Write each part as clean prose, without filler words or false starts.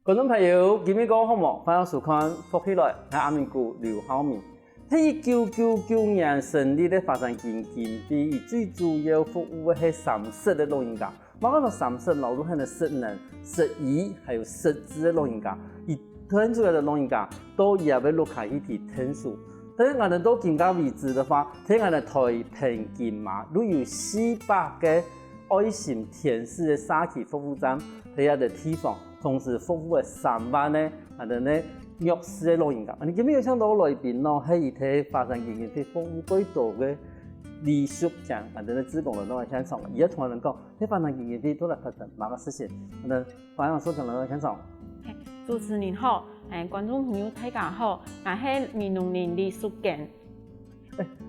观众朋友，今日讲好无？欢迎收看福起来，系阿明姑刘孝明。喺1999年成立的发展基金会，伊最主要服务的系30的老人家。包括到30老入很多失能、失忆还有失智的老人家，伊推出来的老人家都也要落下一提听书。但是我哋都更加为止的话，睇我哋台平金马，如有400个爱心天使的社区服务站喺一个地方。同时服务的3万呢，我哋呢弱势的老人家。你今日有想到来宾咯，喺伊睇发展基金会服务几多嘅李淑强，我哋呢职工人都喺现场，而家同人讲，喺发展基金会都来发展哪个事情？我哋欢迎所长人喺现场。主持人好，观众朋友大家好，我係美容人李淑强。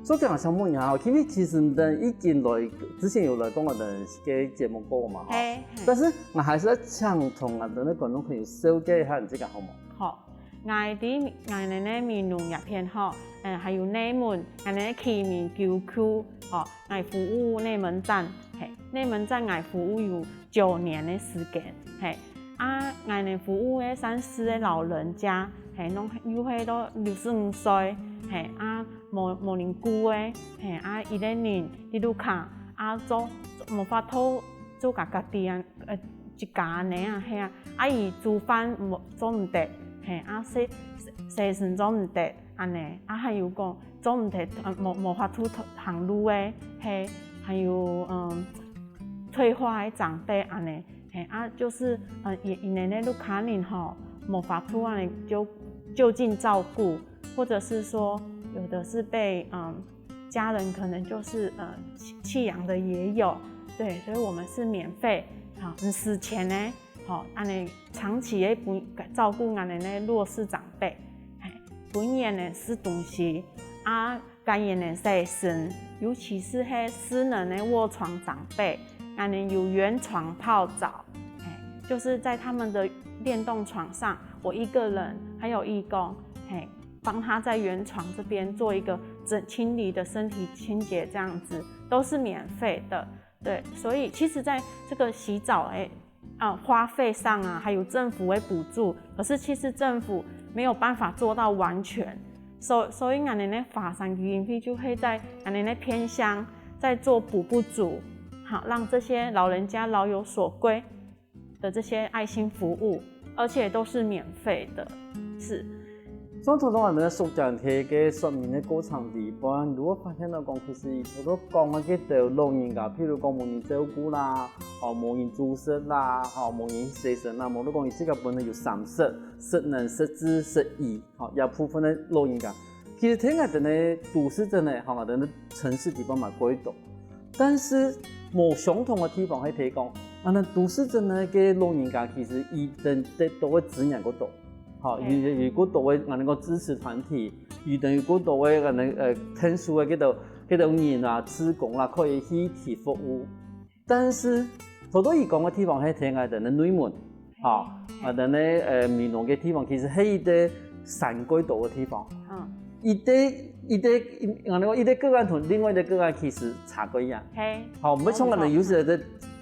所长想问一下，因为其实你已经来之前有来讲我哋嘅节目过嘛，但是我还是想同我哋啲观众朋友了解一下你这个好冇？好，我哋呢美容药片哈，还有内门，我哋奇面9區，哦，我服務內門站，內門站我服務有9年的時間，我哋服務嘅30嘅老人家，攏有迄都65歲。無人顧誒，伊個人你都看做無法度做家己一家安尼伊煮飯做唔得，洗身做唔得安尼，還有講做唔得無法度行路誒，還有退化誒長輩安尼，就是伊個都看人吼無法度安尼就近照顧。或者是說，有的是被家人可能就是棄養的也有，對，所以我們是免費，唔使錢呢，安尼長期也不照顧安尼呢弱勢長輩，本人呢吃東西，該人呢洗身，尤其是迄失能的臥床長輩，安尼有圓床泡澡，就是在他們的電動床上，我一個人還有義工，幫他在原床這邊做一個清理的身體清潔，這樣子都是免費的。對，所以其實在這個洗澡花費上還有政府會補助，可是其實政府沒有辦法做到完全。所以我們的發展基金會就會在我們的偏鄉在做補不足，好讓這些老人家老有所歸的這些愛心服務，而且都是免費的，是。所以從我哋所講嘅說明嘅過程裏邊，如果發現到講其實好多講嘅對老人家，譬如講無人照顧啦，無人煮食啦，無人洗身啦，無論講伊自己本身有30失能、失智、失憶，有部分嘅老人家，其實睇我哋嘅都市真係，我哋嘅城市地方嘛幾多，但是冇相同嘅地方去睇講，我都市真嘅老人家其實伊等得到嘅資源嗰度。有好多位我哋個支持團體，有好多位我哋聽書嘅嗰度人啊、志工啦，可以去提服務。但是好多伊講嘅地方係睇我哋嘅內門，我哋咧美容嘅地方其實係一啲山區多嘅地方。我哋講一啲個案同另外一個個案其實差過一樣。唔係從我哋有時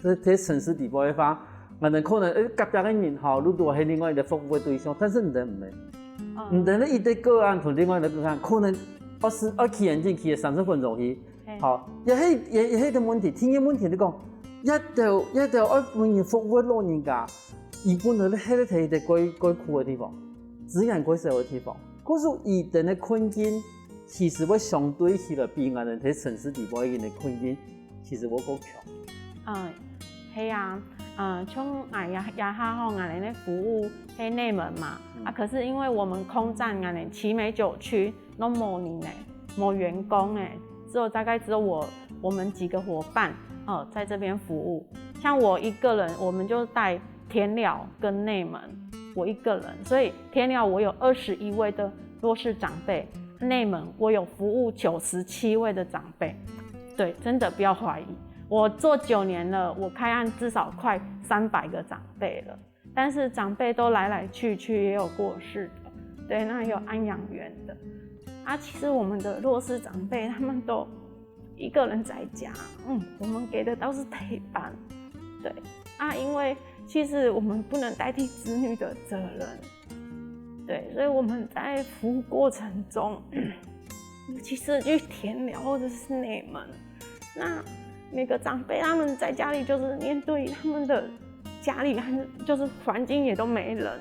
喺城市地方嘅話。我哋可能隔壁嘅人如果係另外一個服務嘅對象，但是唔得，唔得咧，一啲個案同另外一個個案，可能我企人陣企30分鐘去，又係個問題，天嘅問題你講，一條愛為人服務嘅老人家，伊本來咧喺咧睇啲該苦嘅地方，資源該少嘅地方，可是伊哋嘅困境，其實會相對起來比我哋喺城市地方嘅困境，其實我夠強。係啊。從也好，我哋服務喺內門嘛，可是因為我們空站我哋奇美9區都冇人咧，冇員工咧，大概只有我們幾個夥伴在這邊服務。像我一個人，我們就帶田寮跟內門，我一個人，所以田寮我有21位的弱勢長輩，內門我有服務97位的長輩，對，真的不要懷疑。我做9年了，我開案至少快300個長輩了，但是長輩都來去，也有過世的，對，那有安養院的，其實我們的弱勢長輩他們都一個人在家，我們給的都是陪伴，對，因為其实我们不能代替子女的责任。对，所以我们在服务过程中，尤其是去田寮或者是内门，那每个长辈他们在家里就是面对他们的家里，就是环境也都没人，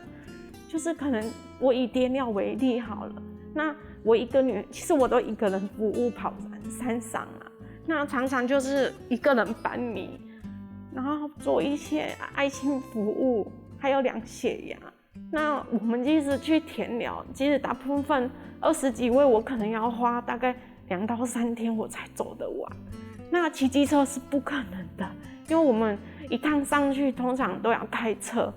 就是可能我以田寮为例好了，那我一个女，其实我都一个人服务跑山上啊，那常常就是一个人搬米，然后做一些爱心服务，还有量血压。那我们即使去田寮，其实大部分20几位，我可能要花大概2到3天我才走得完。那骑机车是不可能的，因为我们一趟上去通常都要开车。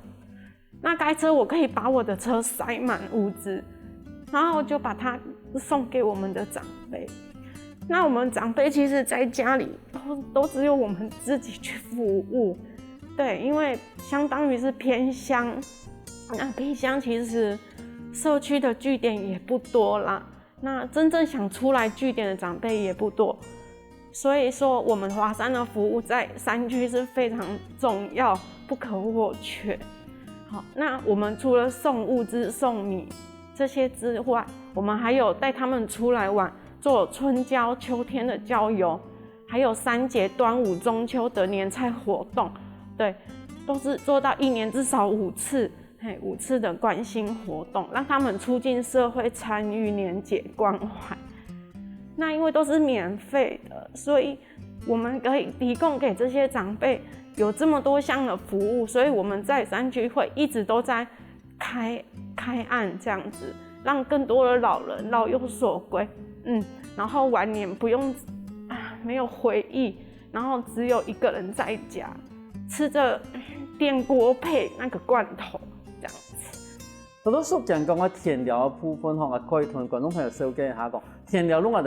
那开车我可以把我的车塞满物资，然后就把它送给我们的长辈。那我们长辈其实在家里都只有我们自己去服务，对，因为相当于是偏乡。那偏乡其实社区的据点也不多啦，那真正想出来据点的长辈也不多，所以说我们华山的服务在山区是非常重要、不可或缺。好，那我们除了送物资、送米这些之外，我们还有带他们出来玩，做春郊、秋天的郊游，还有3节端午、中秋的年菜活动，对，都是做到1年至少5次。5次的关心活动，让他们促进社会参与、连结、关怀。那因为都是免费的，所以我们可以提供给这些长辈有这么多项的服务，所以我们在山区会一直都在开案这样子，让更多的老人老有所归。然后晚年不用没有回忆，然后只有一个人在家吃着电锅配那个罐头。好多所讲的田寮的部分也可以同观众朋友了解一下。田寮，我们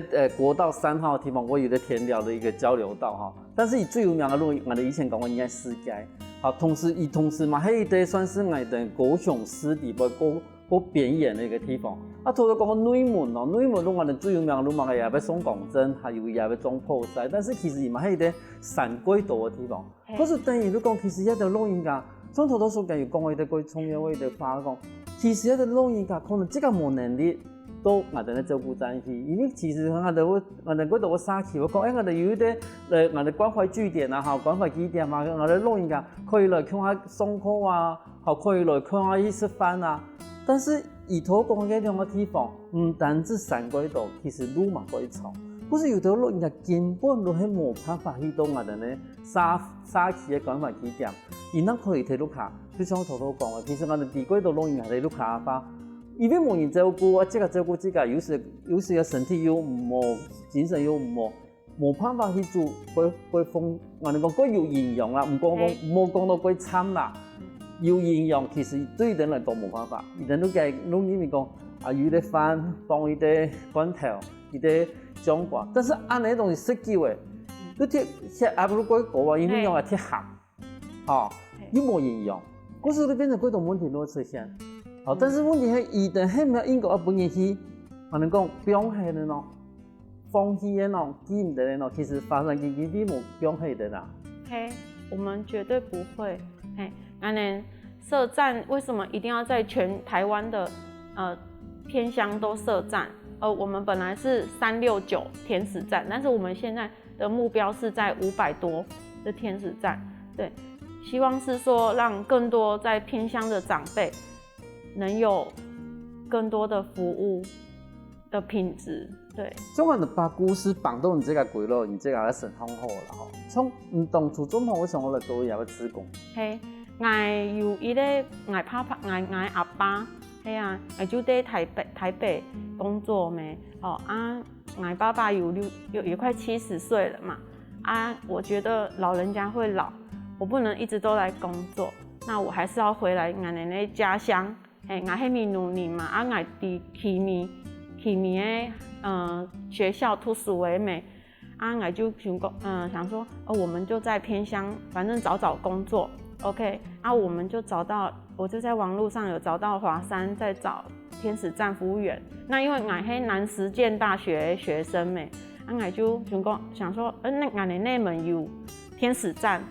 在国道3号的地方，我有个田寮的一个交流道哈。但是最有名的路，我们以前讲过应该世界。好，同时嘛，那一带算是我们高雄市里个边缘的一个地方。除了讲内门哦，内门路我们最有名的路嘛，也要送港针，还有也要装破塞。但是其实嘛，那一带山轨道的地方，可是等于你讲，其实一条路应该。从头到所讲，有讲我哋過創業，我哋發講，其實一個老人家可能即個冇能力，都我哋咧照顧在去，因為其實我哋嗰度個社區，我講我哋有一啲我哋關懷據點啊，嚇關懷據點啊，我哋老人家可以來看下上課啊，可以來看下去食飯啊。但是以頭講嘅兩個地方，唔單止山軌道，其實路嘛可以長。可是有條路人家根本都係冇辦法去到我哋咧社區嘅關懷據點。伊那可以睇到卡，就像我頭頭講嘅，其實我哋地軌道老人家睇到卡吧，因為冇人照顧，這個照顧這個，有時嘅身體又唔好，精神又唔好，冇辦法去做嗰風，我哋講嗰有營養啦，唔講到嗰慘啦，有營養其實對人嚟講冇辦法，人都計攏因為講有啲飯放有啲罐頭，有啲醬瓜，但是按呢東西設計嘅，都鐵不如嗰個話，因為用係鐵盒。又冇營養，嗰時候變成幾種問題都出現。但是問題係伊哋係咪應該要本人去，我哋講表現的咯，放棄的咯，記唔得的咯，其實發生嘅幾啲冇表現的啦。我們絕對不會。那年設站為什麼一定要在全台灣的偏鄉都設站？我們本來是369天使站，但是我們現在的目標是在500多的天使站，對。希望是說，讓更多在偏鄉的長輩能有更多的服務的品質。對，中國的把故事綁到你這個軌路，你這個係很好啦吼。從唔同初中學，我想我嚟都有個職工。我有一個我爸爸，我阿爸，我就在台北工作咩。我爸爸也快70歲了嘛。我覺得老人家會老。我不能一直都來工作，那我還是要回來我的家鄉。我喺咪努力嘛，我喺起咪的學校圖書委美，我就想說，我們就在偏鄉，反正找工作 ，OK，我們就我就在網絡上有找到華山在找天使站服務員。那因為我喺南實踐大學的學生美，我就想說，那我的內門有天使站。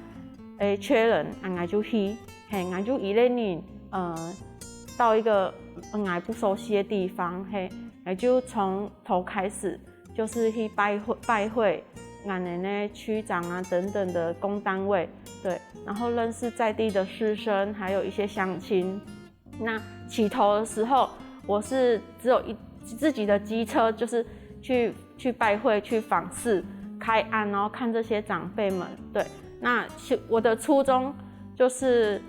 缺人，俺就去，嘿，俺就一类人，到一个俺不熟悉的地方，嘿，俺就从头开始，就是去拜会俺的那区长啊等等的公单位，对，然后认识在地的师生，还有一些乡亲。那起头的时候，我是只有自己的机车，就是去拜会、去访视、开案，然后看这些长辈们。对，那我的初衷就是，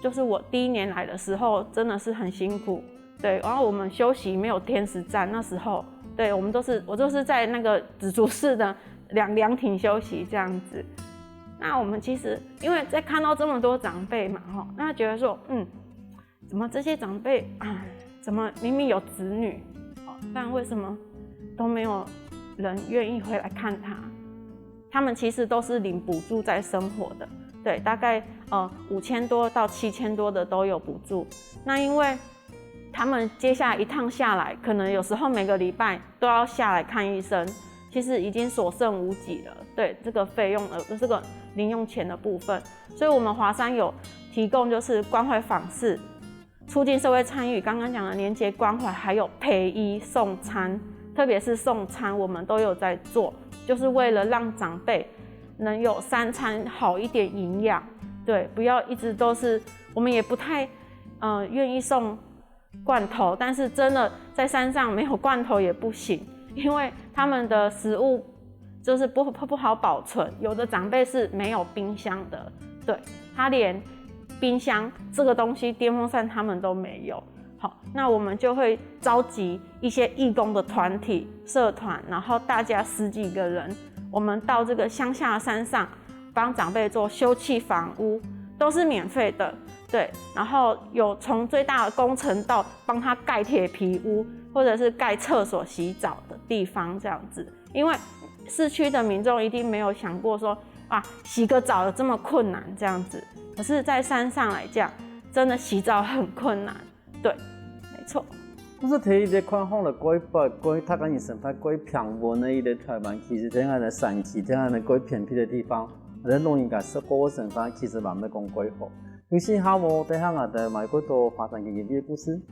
就是我第1年来的时候真的是很辛苦，对，然后我们休息没有天时站，那时候，对我都是在那个紫竹寺的凉亭休息这样子。那我们其实因为在看到这么多长辈嘛，那觉得说，怎么这些长辈怎么明明有子女，但为什么都没有人愿意回来看他？他们其实都是领补助在生活的，对，大概5000多到7000多的都有补助。那因为他们接下来一趟下来，可能有时候每个礼拜都要下来看医生，其实已经所剩无几了。对这个费用这个零用钱的部分，所以我们华山有提供就是关怀访视。促进社会参与，刚刚讲的年节关怀，还有陪医送餐，特别是送餐，我们都有在做，就是为了让长辈能有3餐好一点营养，对，不要一直都是，我们也不太愿意送罐头，但是真的在山上没有罐头也不行，因为他们的食物就是不好保存，有的长辈是没有冰箱的，对，他连冰箱这个东西，电风扇他们都没有。好，那我们就会召集一些义工的团体、社团，然后大家10几个人，我们到这个乡下山上帮长辈做休憩房屋，都是免费的。对，然后有从最大的工程到帮他盖铁皮屋，或者是盖厕所、洗澡的地方这样子。因为市区的民众一定没有想过说，洗个澡有这么困难这样子。可是，在山上来讲，真的洗澡很困难，对，没错。我是睇伊个看法了，过他跟你生态过平稳的一个台湾，其实这样的山区，这样的过偏僻的地方，人老人家说过生态其实慢慢讲过好。有时下午等下我哋买过多华山嘅一个故事。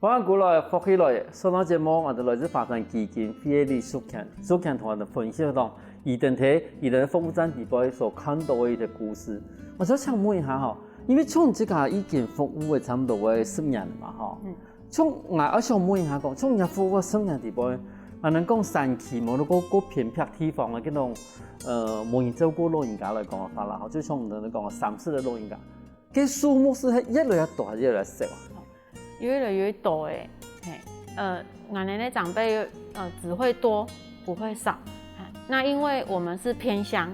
欢迎过来，福起来！上档节目我哋来自华山基金非利苏强同我哋分享到伊的服务站底部所看到的一个故事。我想问一下哈，因为从这个已经服务的差不多10年了嘛哈。从我想问一下讲，从人服务10年底部，能讲山区冇嗰偏僻地方嘅嗰种无人照顾老人家来讲嘅话啦，就像我们讲30的老人家，嘅数目是越来越大还是越来越少啊？越来越多哎，俺的长辈只会多不会少。那因为我们是偏乡，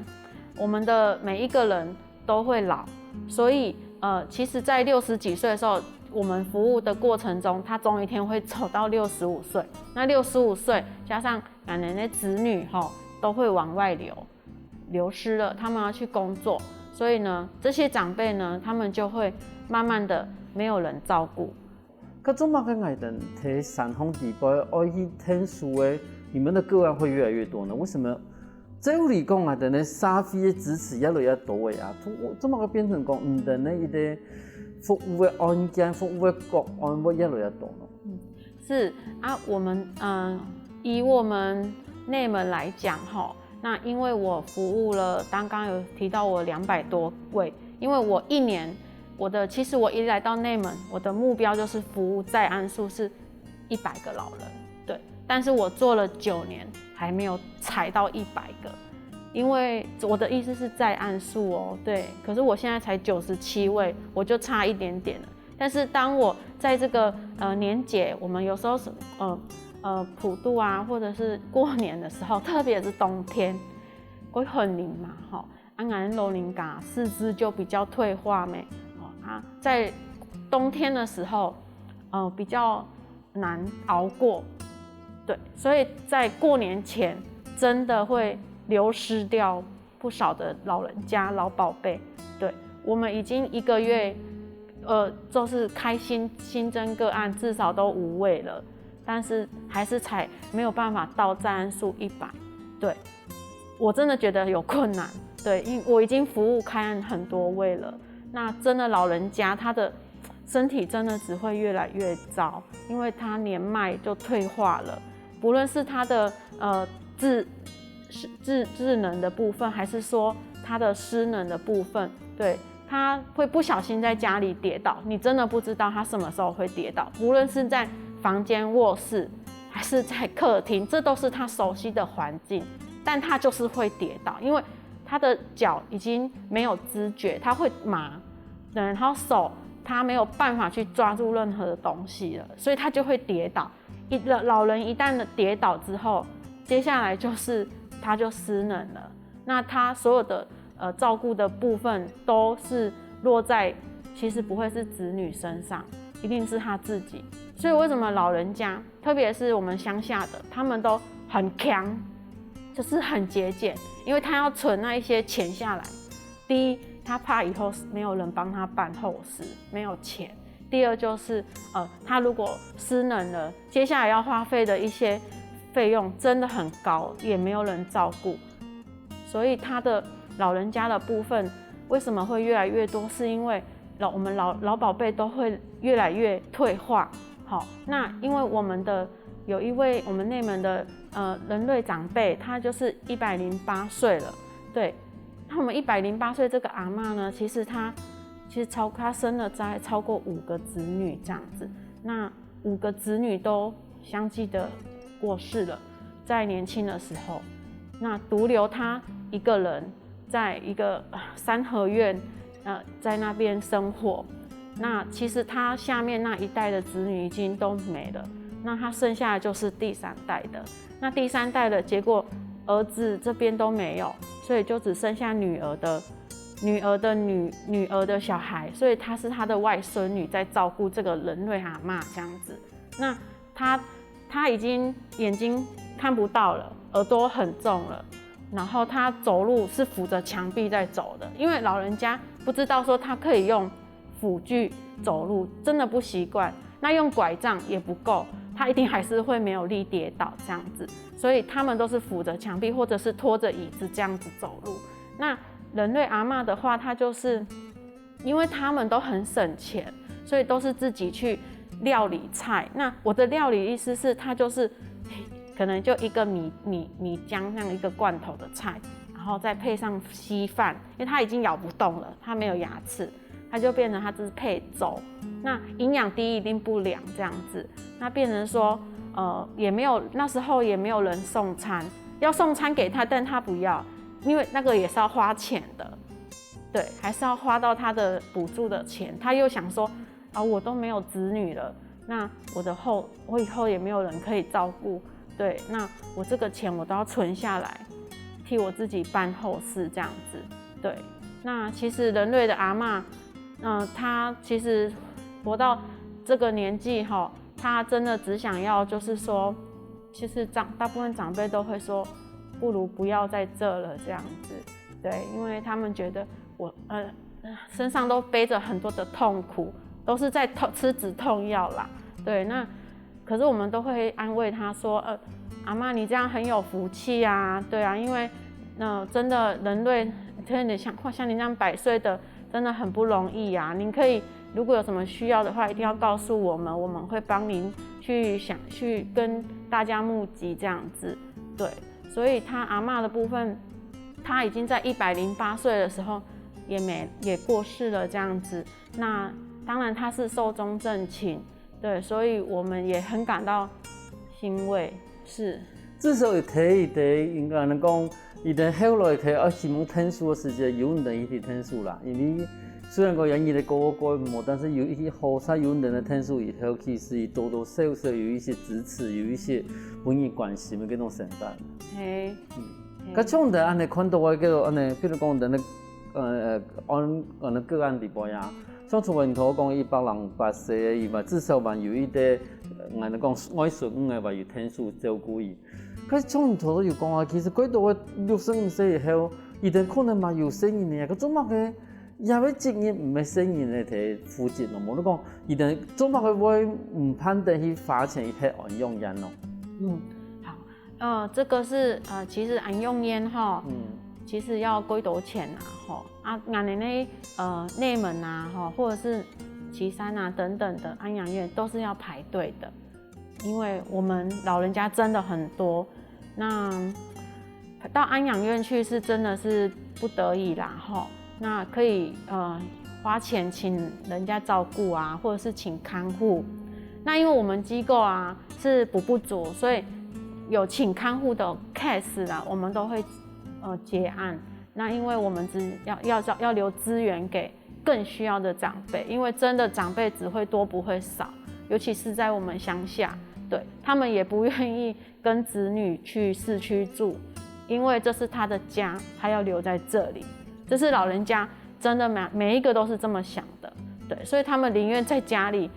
我们的每一个人都会老，所以其实在60几岁的时候，我们服务的过程中，他总有一天会走到65岁。那65岁加上俺的子女都会往外流失了，他们要去工作，所以呢，这些长辈呢，他们就会慢慢的没有人照顾。可怎么个爱人在山峰地部爱去听书的，你们的个案会越来越多呢？为什么？照理讲爱人的社会的支持越来越多的啊，怎么个变成讲唔等的一个服务的案件、服务的个案会越来越多呢？是啊，我们以我们内门来讲那因为我服务了，刚刚有提到我200多位，因为我1年。其实我一来到内门，我的目标就是服务在案数是100个老人，对。但是我做了9年，还没有踩到100个，因为我的意思是在案数对。可是我现在才97位，我就差一点点了。但是当我在这个年节，我们有时候是普渡啊，或者是过年的时候，特别是冬天，会很冷嘛俺老人家四肢就比较退化没。在冬天的时候，比较难熬过。对，所以在过年前真的会流失掉不少的老人家、老宝贝。对，我们已经1个月，就是开新增个案至少都5位了，但是还是才没有办法到占案数100。对，我真的觉得有困难。对，因为我已经服务开案很多位了，那真的老人家他的身体真的只会越来越糟，因为他年迈就退化了，不论是他的智能的部分，还是说他的失能的部分，对，他会不小心在家里跌倒，你真的不知道他什么时候会跌倒，无论是在房间、卧室，还是在客厅，这都是他熟悉的环境，但他就是会跌倒，因为他的脚已经没有知觉，他会麻，然后手他没有办法去抓住任何的东西了，所以他就会跌倒。老人一旦跌倒之后，接下来就是他就失能了。那他所有的照顾的部分都是落在其实不会是子女身上，一定是他自己。所以为什么老人家，特别是我们乡下的，他们都很强，就是很节俭，因为他要存那一些钱下来。第一，他怕以后没有人帮他办后事，没有钱；第二就是他如果失能了，接下来要花费的一些费用真的很高，也没有人照顾。所以他的老人家的部分为什么会越来越多？是因为我们老宝贝都会越来越退化。好，那因为有一位我们内门的人类长辈，他就是108岁了。对，那我们108岁这个阿嬷呢，其实她生了超过5个子女这样子，那5个子女都相继的过世了，在年轻的时候，那独留她一个人在一个三合院，在那边生活。那其实他下面那一代的子女已经都没了，那他剩下的就是第3代的。那第3代的结果，儿子这边都没有，所以就只剩下女儿的小孩，所以他是他的外孙女在照顾这个人类阿嬷这样子。那他已经眼睛看不到了，耳朵很重了，然后他走路是扶着墙壁在走的，因为老人家不知道说他可以用辅具走路，真的不习惯。那用拐杖也不够，他一定还是会没有力跌倒这样子。所以他们都是扶着墙壁或者是拖着椅子这样子走路。那人类阿嬷的话，他就是因为他们都很省钱，所以都是自己去料理菜。那我的料理意思是，他就是可能就一个米浆那样一个罐头的菜，然后再配上稀饭，因为他已经咬不动了，他没有牙齿。它就变成它只是配粥，那营养低一定不良这样子，那变成说也没有，那时候也没有人送餐，要送餐给他，但他不要，因为那个也是要花钱的，对，还是要花到他的补助的钱。他又想说我都没有子女了，那我以后也没有人可以照顾，对，那我这个钱我都要存下来，替我自己办后事这样子，对。那其实人类的阿嬷。他其实活到这个年纪他真的只想要，就是说，其实大部分长辈都会说，不如不要在这了这样子，对，因为他们觉得我身上都背着很多的痛苦，都是在吃止痛药啦，对，那可是我们都会安慰他说，阿嬷你这样很有福气啊，对啊，因为真的人类，像你这样100岁的。真的很不容易啊！您可以如果有什么需要的话，一定要告诉我们，我们会帮您去跟大家募集这样子。对，所以他阿嬷的部分，他已经在108岁的时候也过世了这样子。那当然他是寿终正寝，对，所以我们也很感到欣慰。是，至少提伊应该能讲。伊的后来佢希望听书的时间有人一起听书啦，因为虽然讲人伊的过冇，但是有一些后生有人的听书以后，其实多多少少有一些支持，有一些文艺关系的嗰种承担。嘿，咁像的安尼看到我叫安尼，比如讲人按个案里边呀，像从源头讲100人80岁，伊嘛至少嘛有一啲我哋讲我顺五嘅话有天数照顾伊。可是从头都有讲啊，其实几多个65岁以后，伊哋可能嘛有生意呢，个做乜嘅？因為職業唔係生意嚟睇負責咯，冇得講，一定做乜佢會唔判斷去花錢去安用人咯。好，這個是其實安用煙哈，其實要幾多錢啊？哈俺哋那內門啊，哈，或者是旗山啊等等的安養院都是要排隊的，因為我們老人家真的很多，那到安養院去是真的是不得已啦，哈。那可以花錢請人家照顧啊，或者是請看護。那因為我們機構啊是補不足，所以有請看護的 case 啦，我們都會結案。那因為我們要留資源給更需要的長輩，因為真的長輩只會多不會少，尤其是在我們鄉下，對他們也不願意跟子女去市區住，因為這是他的家，他要留在這裡。這是老人家真的每一個都是這麼想的，對，所以他們寧願在家裡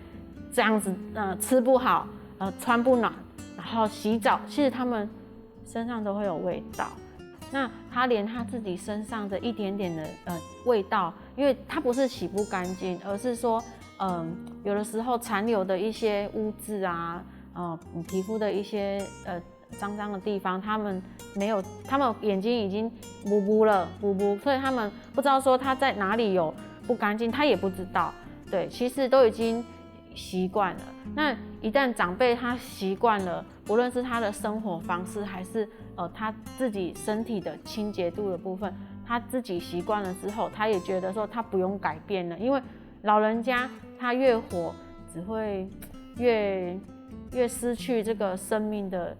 這樣子，吃不好，穿不暖，然後洗澡，其實他們身上都會有味道。那他連他自己身上的一點點的味道，因為他不是洗不乾淨，而是說，有的時候殘留的一些污漬啊，皮膚的一些髒的地方，他們沒有，他們眼睛已經模糊了，所以他們不知道說他在哪裡有不乾淨，他也不知道。對，其實都已經習慣了。那一旦長輩他習慣了，無論是他的生活方式，還是他自己身體的清潔度的部分，他自己習慣了之後，他也覺得說他不用改變了，因為老人家他越活，只會越失去這個生命的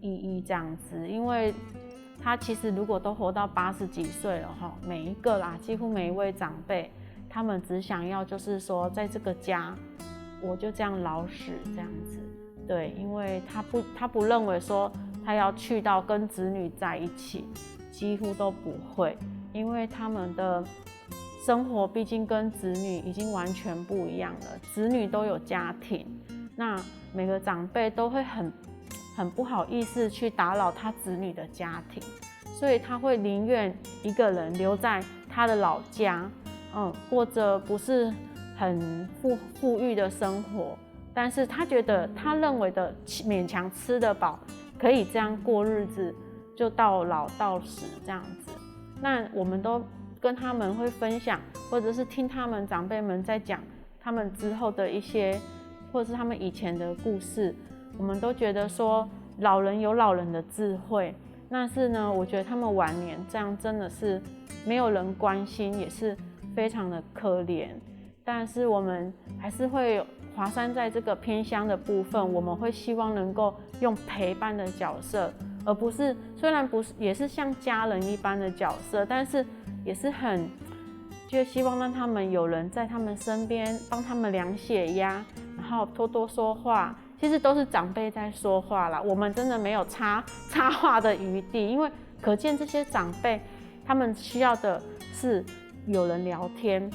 意義這樣子，因為他其實如果都活到80幾歲了哈，每一個啦，幾乎每一位長輩，他們只想要就是說，在這個家，我就這樣老死這樣子，對，因為他不認為說他要去到跟子女在一起，幾乎都不會，因為他們的生活畢竟跟子女已經完全不一樣了，子女都有家庭，那每個長輩都會很不好意思去打擾他子女的家庭，所以他會寧願一個人留在他的老家，過着不是很富裕的生活，但是他覺得他認為的勉強吃得飽，可以這樣過日子，就到老到死這樣子。那我們都跟他們會分享，或者是聽他們長輩們在講他們之後的一些，或者是他們以前的故事。我們都覺得說老人有老人的智慧，但是呢，我覺得他們晚年這樣真的是沒有人關心，也是非常的可憐。但是我們還是會華山在這個偏鄉的部分，我們會希望能夠用陪伴的角色，而不是雖然不是也是像家人一般的角色，但是也是很就希望讓他們有人在他們身邊幫他們量血壓，然後多多說話。其實都是長輩在說話啦，我們真的沒有插話的餘地，因為可見這些長輩，他們需要的是有人聊天，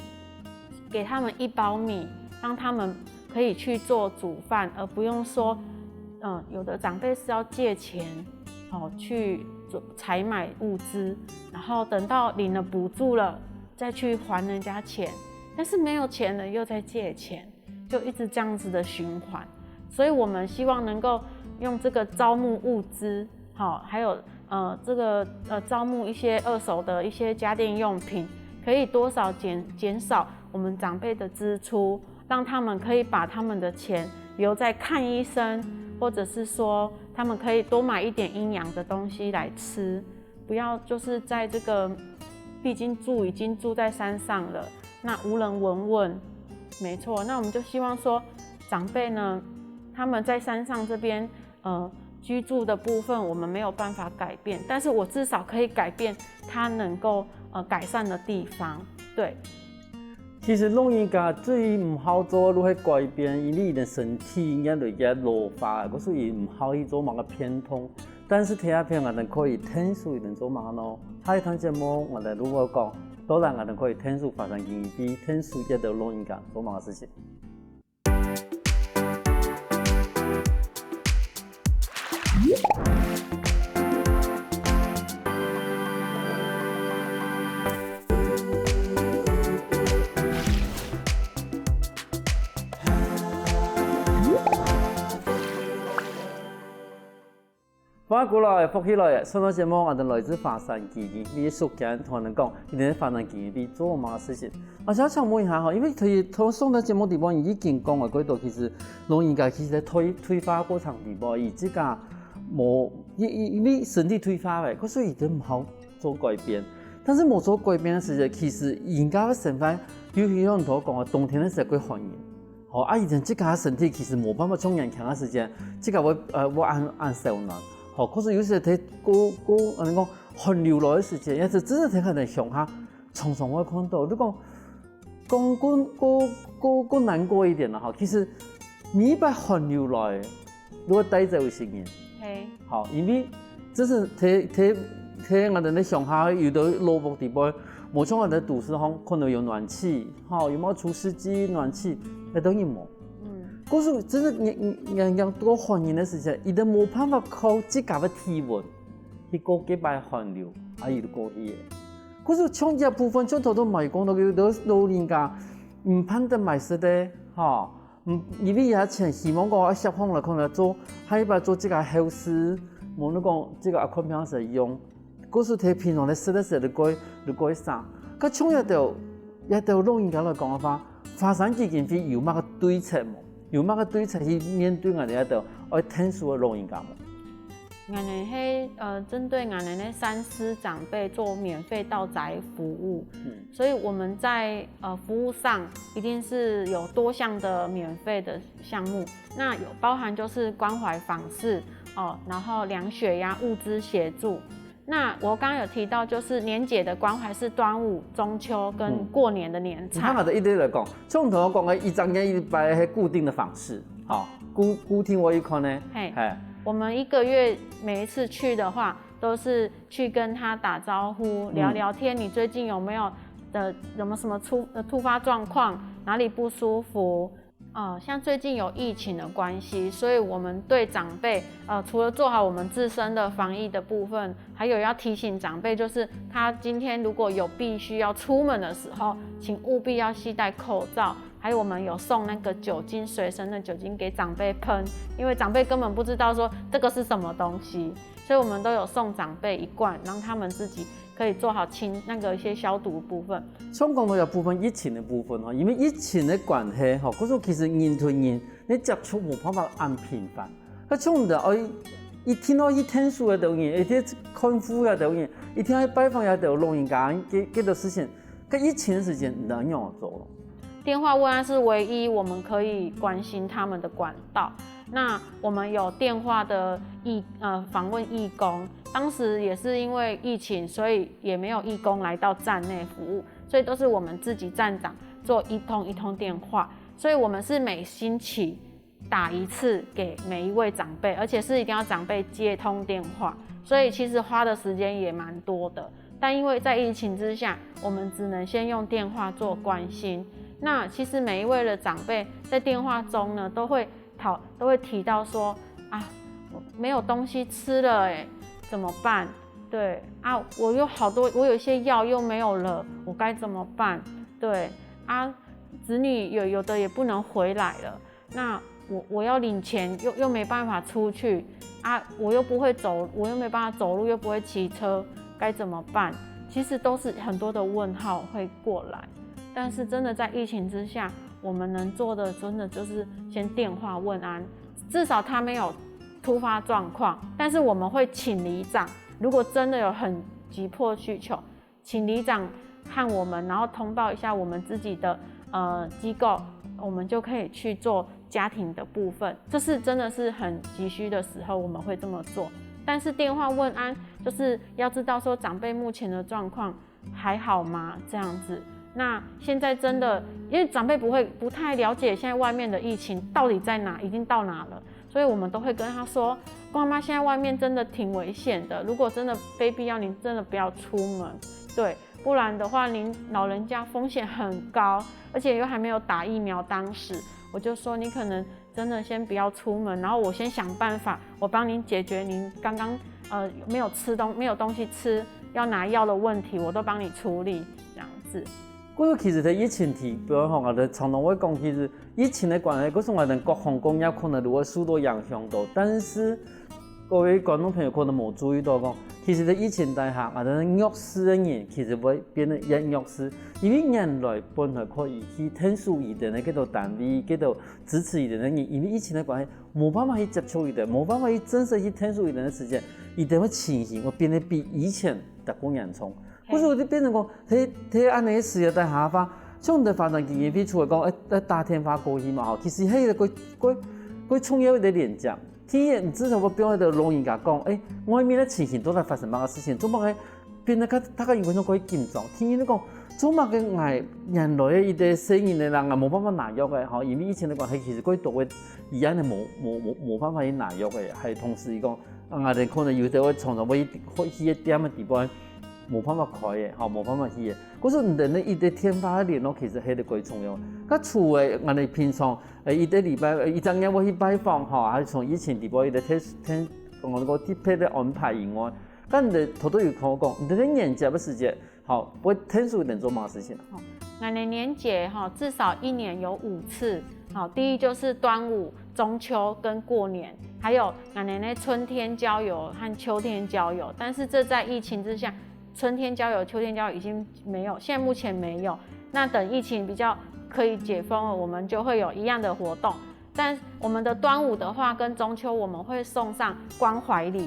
給他們一包米，讓他們可以去做煮飯，而不用說，有的長輩是要借錢，去採買物資，然後等到領了補助了，再去還人家錢，但是沒有錢了又在借錢，就一直這樣子的循環。所以我們希望能夠用這個招募物資，還有這個招募一些二手的一些家電用品，可以多少減少我們長輩的支出，讓他們可以把他們的錢留在看醫生，或者是說他們可以多買一點營養的東西來吃，不要就是在這個畢竟已經住在山上了，那無人聞問，沒錯，那我們就希望說長輩呢，他們在山上這邊居住的部分，我們沒有辦法改變，但是我至少可以改變他能夠改善的地方。對，其實老人家最唔好做，如何改變，因為伊的身體也累嘅老化，嗰所以唔好去做乜嘅偏痛。但是睇下片我哋可以聽數一定做乜咯。下一堂節目我哋如果講，當然我哋可以聽數發生經驗，聽數一到老人家做乜嘅事情。翻过来，复起来，上到节目，我哋来自华山基金，你熟简同人讲，你哋华山基金边做乜事情？我想请问一下哈，因为佢上到节目地方已经讲话嗰度，其实老人家其实喺退化过程地方，而即个冇因为身体退化嘅，所以都唔好做改变。但是冇做改变嘅时候，其实人家嘅身份，比如像同我讲嘅，冬天嘅时候会寒热。好，以前即个身体其实冇办法从人强嘅时间，即个我按受难。好，可是有时睇人讲寒流来的时间，也是真的睇可能上下常常会看到，你讲难过一点啦哈。其实每一摆寒流来，如果带走成人，好，因为这是睇我哋咧上下遇到落寞地方，冇像我哋都市方可能有暖气，好，有冇除湿机、暖气，那都有冇。可是真的人多寒热的时候，伊都冇办法靠自家的体温去过几摆寒流，伊就过去的。可是像这部分，像头都咪讲到佢老人家唔盼得买食的，哈，因为也前希望讲小方来可能做，还一摆做这个后事，冇你讲这个看平时用，可是睇平常咧食的时候就改啥，佢像也到老人家来讲嘅话，华山基金会有乜个对策冇？有乜个对策去面对我哋一度爱特殊嘅老人家冇？我们针对我们的三师长辈做免费到宅服务，所以我们在服务上一定是有多项的免费的项目，那有包含就是关怀访视然后量血压、物资协助。那我刚刚有提到，就是年节的关怀是端午、中秋跟过年的年菜。我哋一啲嚟講，像同我講嘅，一張間一擺係固定的方式，好，固定我一看呢，我們一個月每一次去的話，都是去跟他打招呼、聊聊天。你最近有沒有什麼突發狀況？哪裡不舒服？像最近有疫情的關係，所以我們對長輩除了做好我們自身的防疫的部分，還有要提醒長輩，就是他今天如果有必須要出門的時候，請務必要攜帶口罩。還有我們有送那個酒精，隨身的酒精給長輩噴，因為長輩根本不知道說這個是什麼東西，所以我們都有送長輩一罐，讓他們自己可以做好一些消毒的部分。像講到有部分疫情的部分，因為疫情的關係，嗰種其實人對人你接觸冇辦法按頻繁，佢像唔到一聽到一天數嘅導演，一天看護嘅導演，一天去拜訪嘅導老人家，幾多事情，佢疫情的時間哪樣做咯？電話問安是唯一我們可以關心他們的管道。那我們有電話的訪問義工，當時也是因為疫情，所以也沒有義工來到站內服務，所以都是我們自己站長做一通電話，所以我們是每星期打一次給每一位長輩，而且是一定要長輩接通電話，所以其實花的時間也蠻多的。但因為在疫情之下，我們只能先用電話做關心。那其實每一位的長輩在電話中呢，都會提到說我沒有東西吃了怎麼辦？對我有一些藥又沒有了，我該怎麼辦？對子女有的也不能回來了，那我要領錢又沒辦法出去我又不會走，我又沒辦法走路，又不會騎車，該怎麼辦？其實都是很多的問號會過來。但是真的在疫情之下，我們能做的真的就是先電話問安，至少他沒有突發狀況。但是我們會請里長，如果真的有很急迫需求，請里長和我們，然後通報一下我們自己的機構，我們就可以去做家庭的部分。這是真的是很急需的時候，我們會這麼做。但是電話問安，就是要知道說長輩目前的狀況還好嗎？這樣子。那現在真的，因為長輩不太了解現在外面的疫情到底在哪，已經到哪了，所以我們都會跟他說，媽媽現在外面真的挺危險的，如果真的非必要，您真的不要出門，對，不然的話，您老人家風險很高，而且又還沒有打疫苗，當時我就說你可能真的先不要出门，然后我先想办法，我帮您解决您刚刚没有东西吃，要拿药的问题，我都帮你处理这样子。其实在疫情期间吼，我哋常常会讲，其实疫情的关系，嗰种我哋各行各业可能都会受到影响到。但是各位观众朋友可能冇注意到讲，其实在疫情底下，我哋弱势的人其实会变得越弱势，因为原来本来可以去听诉伊哋的嗰度单位，嗰度支持伊哋的人，因为疫情的关系，冇办法去接触伊哋，冇办法去真实去听诉伊哋的时间，伊哋会情形会变得比以前更加严重。可是我就变成讲，睇安尼事业在下发，像在发展基金会出来讲，大天发过去嘛吼，其实迄个创业的连接，天也唔知道我表的老人家讲，外面的情形都在发生乜个事情，做乜个变得大家因为那可以紧张，天你讲做乜个挨人来的伊啲生意的人啊冇办法拿药的吼，因为以前的关系，其实佢都会伊安尼冇办法去拿药的，系同时伊讲，我哋可能有啲会常常会去一点嘅地方。冇办法开的，冇办法去的。可是人咧，伊啲天花联络其实係最重要。佮厝的，我哋平常伊啲礼拜，伊陣間我去拜訪，還是從以前地步伊哋聽我個啲配的安排以外，咁你哋頭都有同我講，你哋年節嘅時節，會聽數能做乜事情？我哋年節至少1年有5次。第一就是端午、中秋跟过年，還有我哋咧春天郊遊和秋天郊遊。但是這在疫情之下。春天郊遊、秋天郊遊已經沒有，現在目前沒有。那等疫情比較可以解封了，我們就會有一樣的活動。但我們的端午的話，跟中秋我們會送上關懷禮。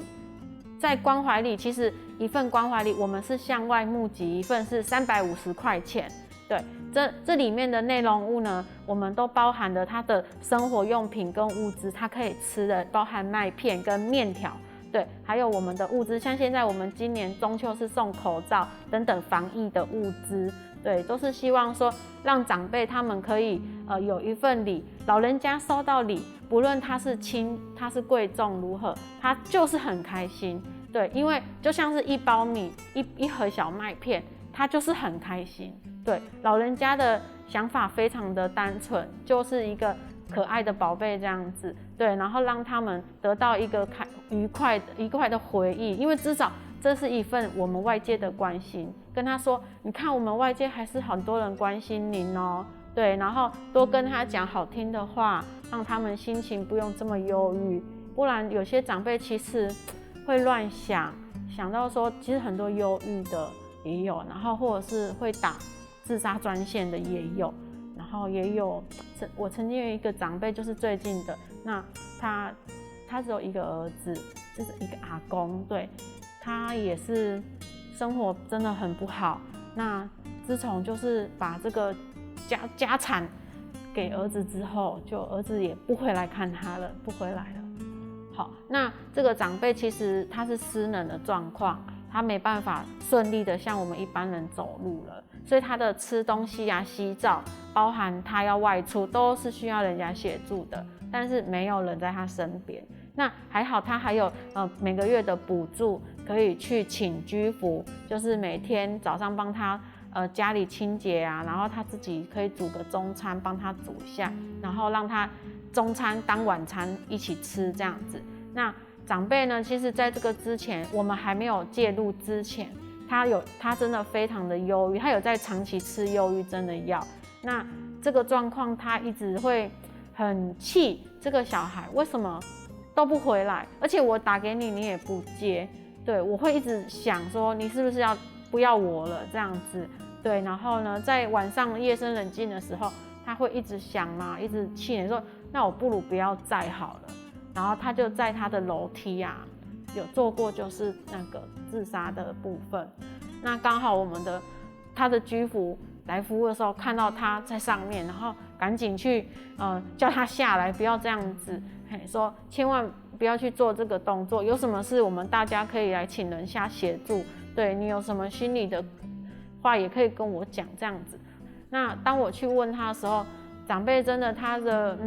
在關懷禮，其實一份關懷禮，我們是向外募集一份是350塊錢。對，這裡面的內容物呢，我們都包含了它的生活用品跟物資，它可以吃的，包含麥片跟麵條。对，还有我们的物资，像现在我们今年中秋是送口罩等等防疫的物资，对，都是希望说让长辈他们可以有一份礼，老人家收到礼，不论他是轻他是贵重如何，他就是很开心，对，因为就像是一包米一盒小麦片，他就是很开心，对，老人家的想法非常的单纯，就是一个可爱的宝贝这样子，对，然后让他们得到一个愉快的回忆，因为至少这是一份我们外界的关心。跟他说，你看我们外界还是很多人关心您哦，对，然后多跟他讲好听的话，让他们心情不用这么忧郁。不然有些长辈其实会乱想到说，其实很多忧郁的也有，然后或者是会打自杀专线的也有。然后也有，我曾经有一个长辈，就是最近的，那他只有一个儿子，就是一个阿公，对，他也是生活真的很不好。那自从就是把这个家产给儿子之后，就儿子也不回来看他了，不回来了。好，那这个长辈其实他是失能的状况，他没办法顺利的像我们一般人走路了。所以他的吃东西啊、洗澡，包含他要外出，都是需要人家协助的，但是没有人在他身边。那还好，他还有每个月的补助，可以去请居服，就是每天早上帮他家里清洁啊，然后他自己可以煮个中餐，帮他煮一下，然后让他中餐当晚餐一起吃这样子。那长辈呢，其实在这个之前，我们还没有介入之前。他真的非常的忧郁，他有在长期吃忧郁症的药。那这个状况，他一直会很气这个小孩为什么都不回来，而且我打给你，你也不接。对，我会一直想说，你是不是不要我了这样子？对，然后呢，在晚上夜深人静的时候，他会一直想嘛，一直气你说，那我不如不要载好了。然后他就在他的楼梯啊。有做过就是那个自杀的部分，那刚好他的居服来服务的时候看到他在上面，然后赶紧去叫他下来，不要这样子，说千万不要去做这个动作，有什么事我们大家可以来请人下协助，对你有什么心里的话也可以跟我讲这样子。那当我去问他的时候，长辈真的他的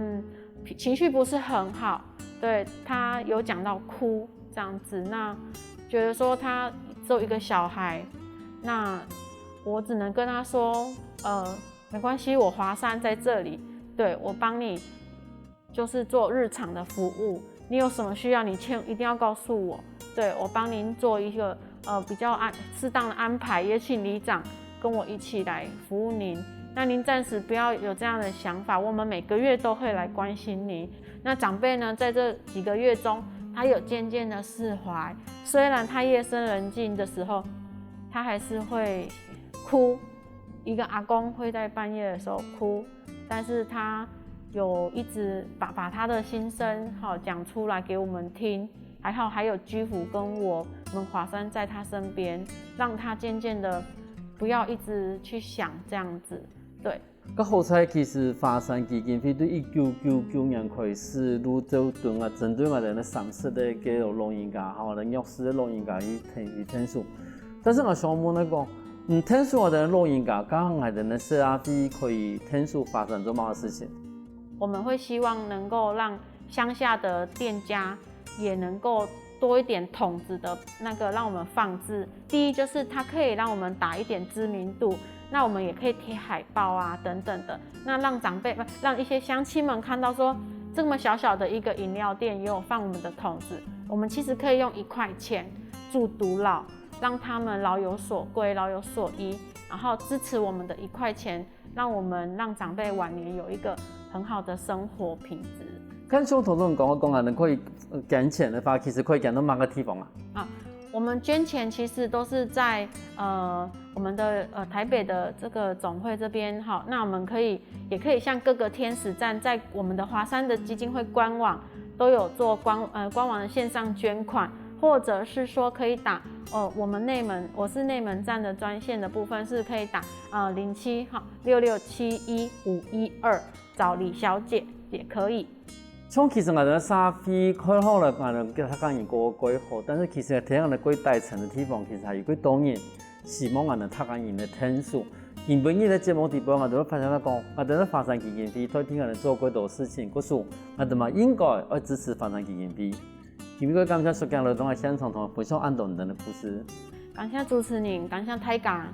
情绪不是很好，对，他有讲到哭。这样子，那觉得说他只有一个小孩，那我只能跟他说，没关系，我华山在这里，对，我帮你就是做日常的服务。你有什么需要，你一定要告诉我，对，我帮您做一个比较适当的安排，也请里长跟我一起来服务您。那您暂时不要有这样的想法，我们每个月都会来关心您。那长辈呢，在这几个月中，他有渐渐的释怀，虽然他夜深人静的时候，他还是会哭，一个阿公会在半夜的时候哭，但是他有一直把他的心声讲出来给我们听，还好还有居服跟我们华山在他身边，让他渐渐的不要一直去想这样子，对。咁好彩，其实华山基金会对1999年开始，愈做顿针对我哋30的嘅老人家，我哋弱势的老人家去听书。但是我想问讲，听书我哋老人家，刚我哋社阿飞可以听书发展做乜嘅事情？我们会希望能够让乡下的店家也能够多一点筒子的让我们放置。第一就是它可以让我们打一点知名度，那我们也可以贴海报啊等等的，那让长辈让一些乡亲们看到说这么小小的一个饮料店也有放我们的筒子，我们其实可以用1块钱助独老，让他们老有所归老有所依，然后支持我们的1块钱，让长辈晚年有一个很好的生活品质。跟上头总讲啊，能可以捐钱的话，其实可以捐到哪个地方啊？我们捐钱其实都是在我们的台北的这个总会这边哈，那我们也可以像各个天使站，在我们的华山的基金会官网都有做官网的线上捐款，或者是说可以打我是内门站的专线的部分是可以打0766715512找李小姐也可以。像其实我哋沙飞开好了，我哋叫他讲一个规好，但是其实睇下我哋规大城的地方，其实还有几多人希望我哋他讲人的听数。原本呢个节目地方，我哋发现讲，我哋华山基金会都听我哋做过多事情，可是我哋嘛应该要支持华山基金会。今日感谢所讲劳动的现场同分享安顿人的故事。感谢主持人，感谢大家。